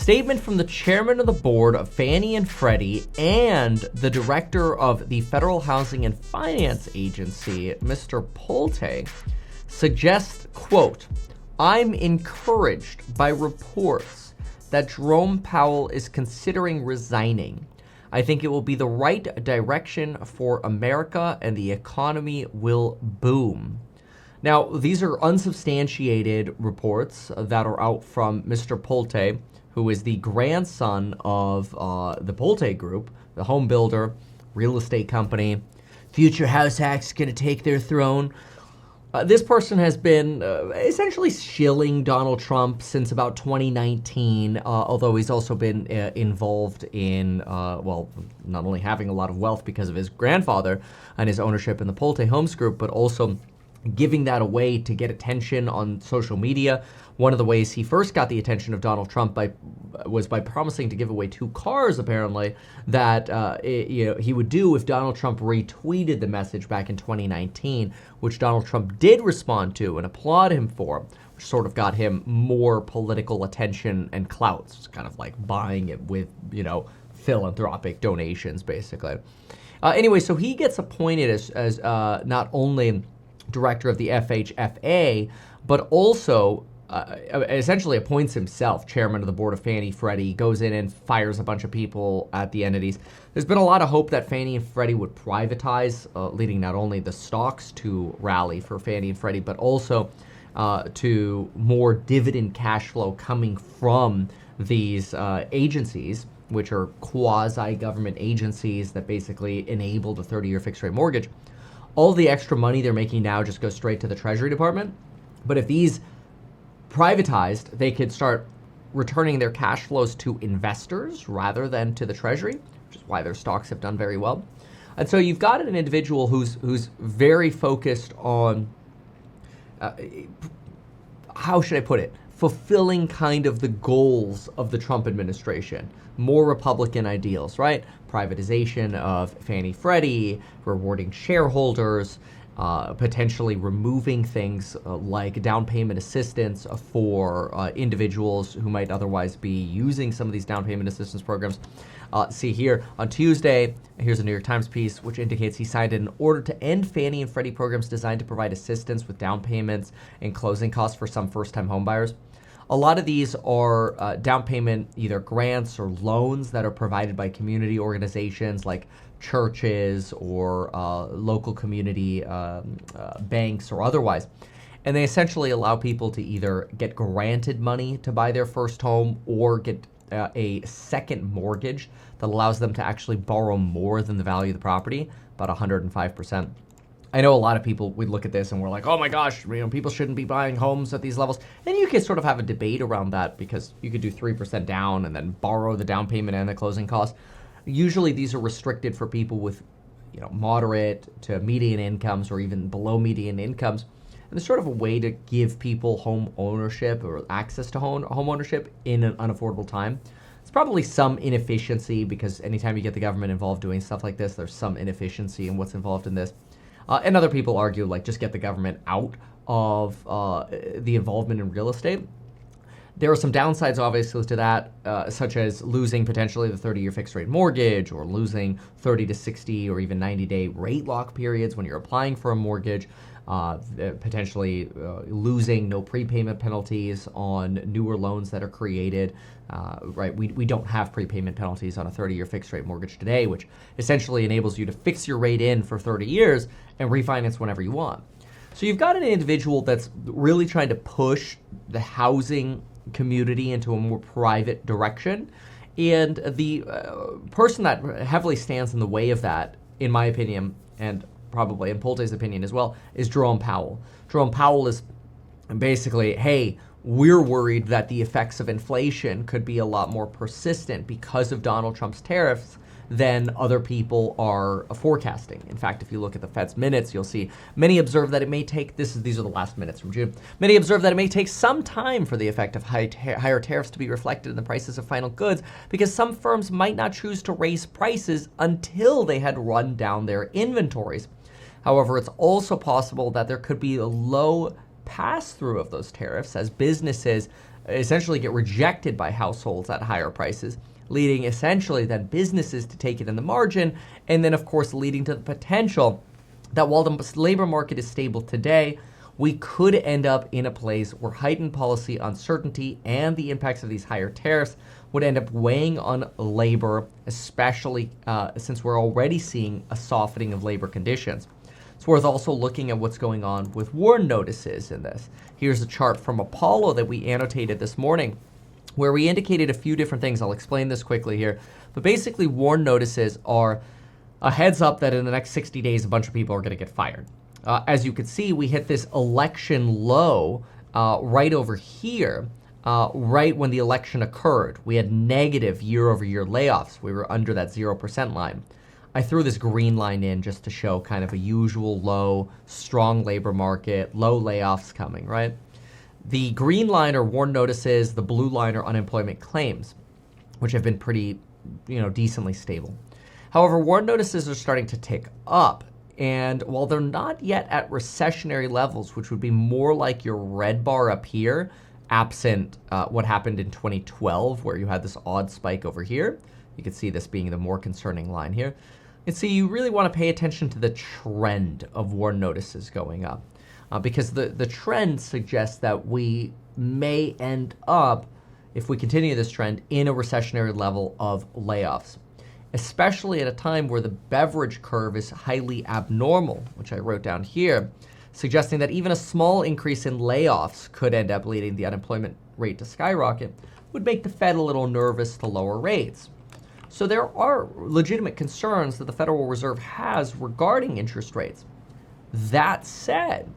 statement from the chairman of the board of Fannie and Freddie and the director of the Federal Housing and Finance Agency, Mr. Polte, suggests, quote, "I'm encouraged by reports that Jerome Powell is considering resigning. I think it will be the right direction for America and the economy will boom." Now, these are unsubstantiated reports that are out from Mr. Polte, who is the grandson of the Polte Group, the home builder, real estate company. Future House hacks going to take their throne. This person has been essentially shilling Donald Trump since about 2019, although he's also been involved in, not only having a lot of wealth because of his grandfather and his ownership in the Polte Homes Group, but also giving that away to get attention on social media. One of the ways he first got the attention of Donald Trump was by promising to give away 2 cars, apparently, that he would do if Donald Trump retweeted the message back in 2019, which Donald Trump did respond to and applaud him for, which sort of got him more political attention and clout. It's kind of like buying it with, philanthropic donations, basically. Anyway, so he gets appointed as not only director of the FHFA, but also essentially appoints himself chairman of the board of Fannie Freddie, goes in and fires a bunch of people at the entities. There's been a lot of hope that Fannie and Freddie would privatize, leading not only the stocks to rally for Fannie and Freddie, but also to more dividend cash flow coming from these agencies, which are quasi-government agencies that basically enable the 30-year fixed-rate mortgage. All the extra money they're making now just goes straight to the Treasury Department. But if these privatized, they could start returning their cash flows to investors rather than to the Treasury, which is why their stocks have done very well. And so you've got an individual who's very focused on, how should I put it, fulfilling kind of the goals of the Trump administration. More Republican ideals, right? Privatization of Fannie Freddie, rewarding shareholders, potentially removing things like down payment assistance for individuals who might otherwise be using some of these down payment assistance programs. See here, on Tuesday, here's a New York Times piece which indicates he signed an order to end Fannie and Freddie programs designed to provide assistance with down payments and closing costs for some first-time homebuyers. A lot of these are down payment, either grants or loans that are provided by community organizations like churches or local community banks or otherwise. And they essentially allow people to either get granted money to buy their first home or get a second mortgage that allows them to actually borrow more than the value of the property, about 105%. I know a lot of people, we look at this and we're like, oh my gosh, people shouldn't be buying homes at these levels. And you can sort of have a debate around that because you could do 3% down and then borrow the down payment and the closing costs. Usually these are restricted for people with, moderate to median incomes or even below median incomes. And there's sort of a way to give people home ownership or access to home ownership in an unaffordable time. It's probably some inefficiency because anytime you get the government involved doing stuff like this, there's some inefficiency in what's involved in this. And other people argue, just get the government out of the involvement in real estate. There are some downsides, obviously, to that, such as losing potentially the 30-year fixed-rate mortgage or losing 30 to 60 or even 90-day rate lock periods when you're applying for a mortgage, potentially losing no prepayment penalties on newer loans that are created. Right, we don't have prepayment penalties on a 30-year fixed-rate mortgage today, which essentially enables you to fix your rate in for 30 years and refinance whenever you want. So you've got an individual that's really trying to push the housing community into a more private direction, and the person that heavily stands in the way of that, in my opinion, and probably in Polte's opinion as well, is Jerome Powell. Jerome Powell is basically, hey, we're worried that the effects of inflation could be a lot more persistent because of Donald Trump's tariffs than other people are forecasting. In fact, if you look at the Fed's minutes, you'll see many observe that it may take, these are the last minutes from June, many observe that it may take some time for the effect of higher tariffs to be reflected in the prices of final goods because some firms might not choose to raise prices until they had run down their inventories. However, it's also possible that there could be a low pass-through of those tariffs as businesses essentially get rejected by households at higher prices, leading essentially then businesses to take it in the margin, and then of course leading to the potential that while the labor market is stable today, we could end up in a place where heightened policy uncertainty and the impacts of these higher tariffs would end up weighing on labor, especially since we're already seeing a softening of labor conditions. It's worth also looking at what's going on with warn notices in this. Here's a chart from Apollo that we annotated this morning, where we indicated a few different things. I'll explain this quickly here. But basically, warn notices are a heads up that in the next 60 days, a bunch of people are going to get fired. As you can see, we hit this election low right over here, right when the election occurred. We had negative year-over-year layoffs. We were under that 0% line. I threw this green line in just to show kind of a usual low, strong labor market, low layoffs coming, right? The green line are warn notices, the blue line are unemployment claims, which have been pretty, decently stable. However, warn notices are starting to tick up. And while they're not yet at recessionary levels, which would be more like your red bar up here, absent what happened in 2012, where you had this odd spike over here, you can see this being the more concerning line here. And so you really want to pay attention to the trend of warn notices going up, because the trend suggests that we may end up, if we continue this trend, in a recessionary level of layoffs, especially at a time where the beverage curve is highly abnormal, which I wrote down here, suggesting that even a small increase in layoffs could end up leading the unemployment rate to skyrocket, would make the Fed a little nervous to lower rates. So there are legitimate concerns that the Federal Reserve has regarding interest rates. That said,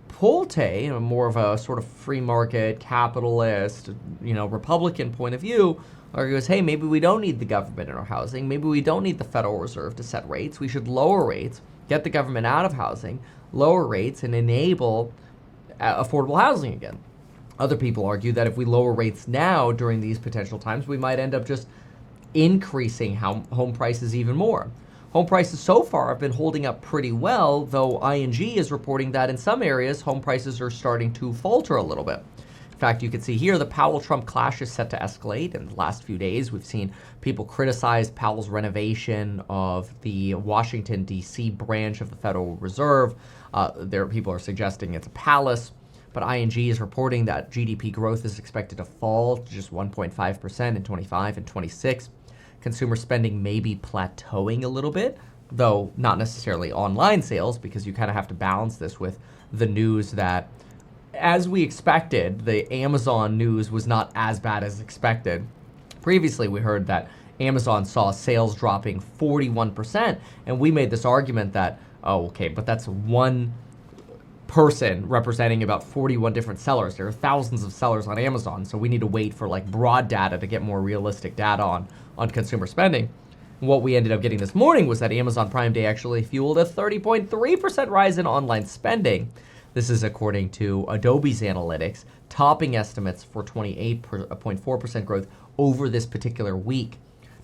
Pulte, more of a sort of free market, capitalist, Republican point of view, argues, hey, maybe we don't need the government in our housing. Maybe we don't need the Federal Reserve to set rates. We should lower rates, get the government out of housing, lower rates, and enable affordable housing again. Other people argue that if we lower rates now during these potential times, we might end up just increasing home prices even more. Home prices so far have been holding up pretty well, though ING is reporting that in some areas, home prices are starting to falter a little bit. In fact, you can see here the Powell-Trump clash is set to escalate. In the last few days, we've seen people criticize Powell's renovation of the Washington, D.C. branch of the Federal Reserve. People are suggesting it's a palace. But ING is reporting that GDP growth is expected to fall to just 1.5% in 25 and 26. Consumer spending may be plateauing a little bit, though not necessarily online sales, because you kind of have to balance this with the news that, as we expected, the Amazon news was not as bad as expected. Previously, we heard that Amazon saw sales dropping 41%, and we made this argument that, but that's one person representing about 41 different sellers. There are thousands of sellers on Amazon, so we need to wait for broad data to get more realistic data on consumer spending. What we ended up getting this morning was that Amazon Prime Day actually fueled a 30.3% rise in online spending. This is according to Adobe's analytics, topping estimates for 28.4% growth over this particular week.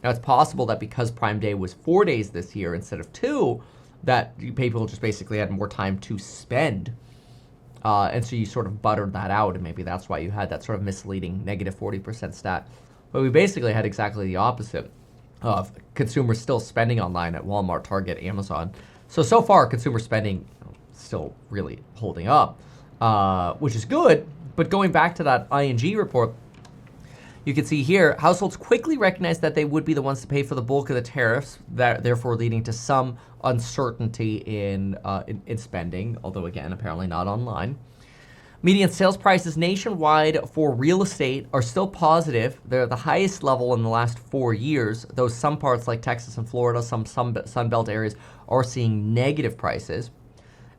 Now, it's possible that because Prime Day was 4 days this year instead of 2, that people just basically had more time to spend. And so you sort of buttered that out, and maybe that's why you had that sort of misleading negative 40% stat. But we basically had exactly the opposite of consumers still spending online at Walmart, Target, Amazon. So far, consumer spending still really holding up, which is good. But going back to that ING report, you can see here, households quickly recognized that they would be the ones to pay for the bulk of the tariffs, that therefore leading to some uncertainty in spending, although again, apparently not online. Median sales prices nationwide for real estate are still positive. They're the highest level in the last 4 years, though some parts like Texas and Florida, some Sunbelt areas are seeing negative prices.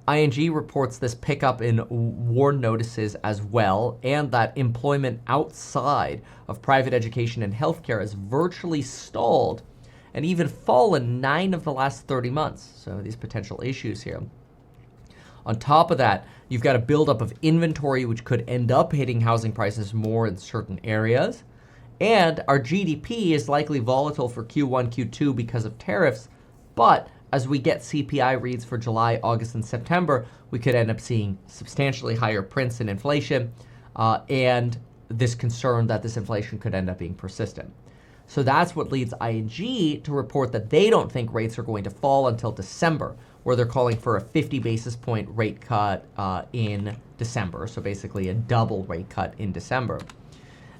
ING reports this pickup in warn notices as well, and that employment outside of private education and healthcare has virtually stalled and even fallen 9 of the last 30 months. So these potential issues here. On top of that, you've got a buildup of inventory, which could end up hitting housing prices more in certain areas. And our GDP is likely volatile for Q1, Q2 because of tariffs, but as we get CPI reads for July, August, and September, we could end up seeing substantially higher prints in inflation. And this concern that this inflation could end up being persistent. So that's what leads ING to report that they don't think rates are going to fall until December, where they're calling for a 50 basis point rate cut in December. So basically a double rate cut in December.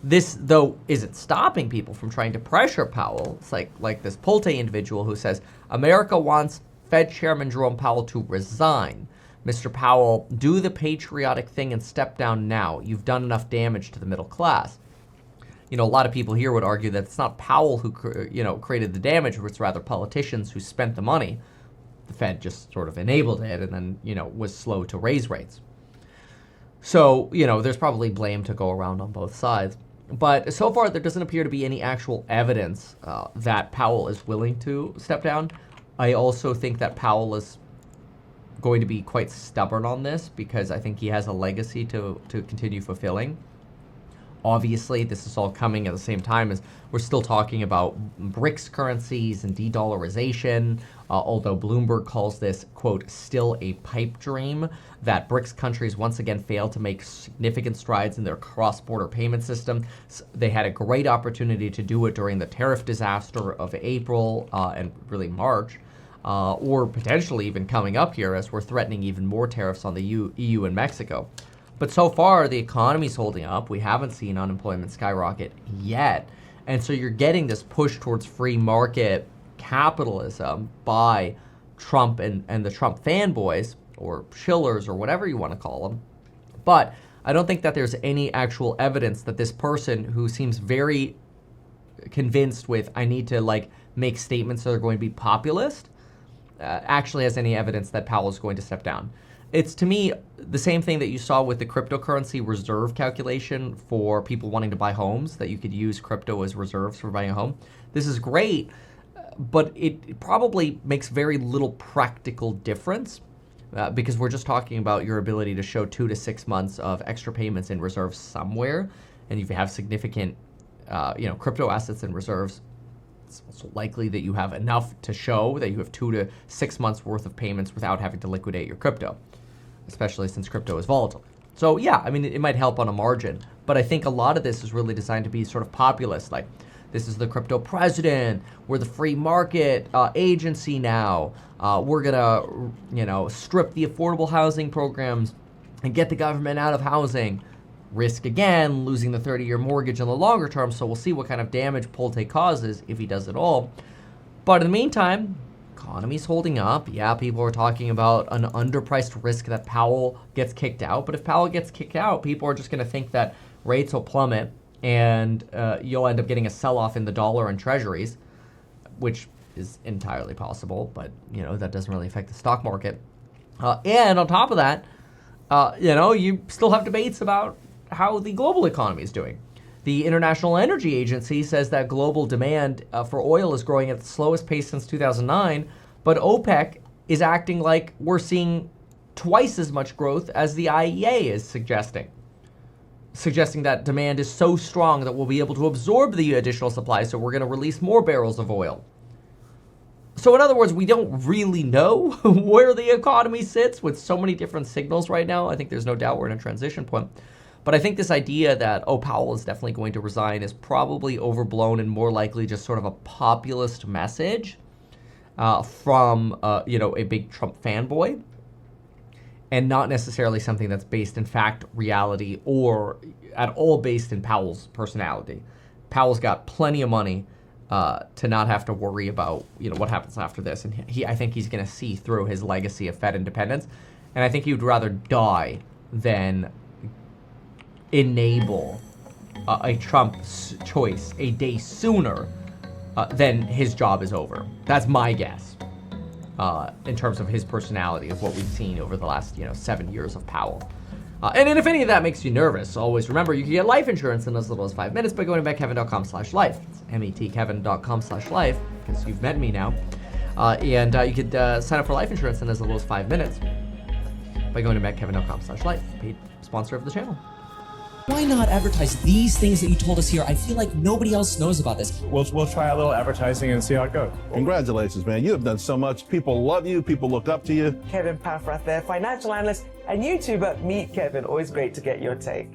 This, though, isn't stopping people from trying to pressure Powell. It's like this Polte individual who says, America wants Fed Chairman Jerome Powell to resign. Mr. Powell, do the patriotic thing and step down now. You've done enough damage to the middle class. A lot of people here would argue that it's not Powell who, created the damage, it's rather politicians who spent the money. The Fed just sort of enabled it and then, was slow to raise rates. So, there's probably blame to go around on both sides. But so far, there doesn't appear to be any actual evidence that Powell is willing to step down. I also think that Powell is going to be quite stubborn on this because I think he has a legacy to continue fulfilling. Obviously, this is all coming at the same time as we're still talking about BRICS currencies and de-dollarization, although Bloomberg calls this, quote, still a pipe dream, that BRICS countries once again failed to make significant strides in their cross-border payment system. They had a great opportunity to do it during the tariff disaster of April and really March, or potentially even coming up here as we're threatening even more tariffs on the EU and Mexico. But so far, the economy's holding up. We haven't seen unemployment skyrocket yet. And so you're getting this push towards free market capitalism by Trump and the Trump fanboys, or shillers, or whatever you want to call them. But I don't think that there's any actual evidence that this person who seems very convinced with, I need to make statements that are going to be populist, actually has any evidence that Powell is going to step down. It's, to me, the same thing that you saw with the cryptocurrency reserve calculation for people wanting to buy homes, that you could use crypto as reserves for buying a home. This is great, but it probably makes very little practical difference because we're just talking about your ability to show 2 to 6 months of extra payments in reserves somewhere. And if you have significant, crypto assets in reserves, it's also likely that you have enough to show that you have 2 to 6 months worth of payments without having to liquidate your crypto, especially since crypto is volatile. So yeah, it might help on a margin, but I think a lot of this is really designed to be sort of populist, like this is the crypto president, we're the free market agency now, we're gonna, strip the affordable housing programs and get the government out of housing. Risk again losing the 30-year mortgage in the longer term, so we'll see what kind of damage Polte causes if he does it all. But in the meantime, economy's holding up. Yeah, people are talking about an underpriced risk that Powell gets kicked out, but if Powell gets kicked out, people are just going to think that rates will plummet and you'll end up getting a sell-off in the dollar and treasuries, which is entirely possible, but that doesn't really affect the stock market. And on top of that, you still have debates about how the global economy is doing. The International Energy Agency says that global demand for oil is growing at the slowest pace since 2009, but OPEC is acting like we're seeing twice as much growth as the IEA is suggesting that demand is so strong that we'll be able to absorb the additional supply, so we're going to release more barrels of oil. So in other words, we don't really know where the economy sits with so many different signals right now. I think there's no doubt we're in a transition point. But I think this idea that, Powell is definitely going to resign is probably overblown and more likely just sort of a populist message from, a big Trump fanboy, and not necessarily something that's based in fact, reality, or at all based in Powell's personality. Powell's got plenty of money to not have to worry about, what happens after this. And I think he's going to see through his legacy of Fed independence. And I think he would rather die than enable a Trump choice a day sooner than his job is over. That's my guess in terms of his personality, of what we've seen over the last 7 years of Powell. And if any of that makes you nervous, always remember you can get life insurance in as little as 5 minutes by going to metkevin.com/life. It's metkevin.com/life, because you've met me now. And you could sign up for life insurance in as little as 5 minutes by going to metkevin.com/life, paid sponsor of the channel. Why not advertise these things that you told us here? I feel like nobody else knows about this. We'll try a little advertising and see how it goes. Congratulations, man. You have done so much. People love you. People look up to you. Kevin Paffrath there, financial analyst and YouTuber. Meet Kevin. Always great to get your take.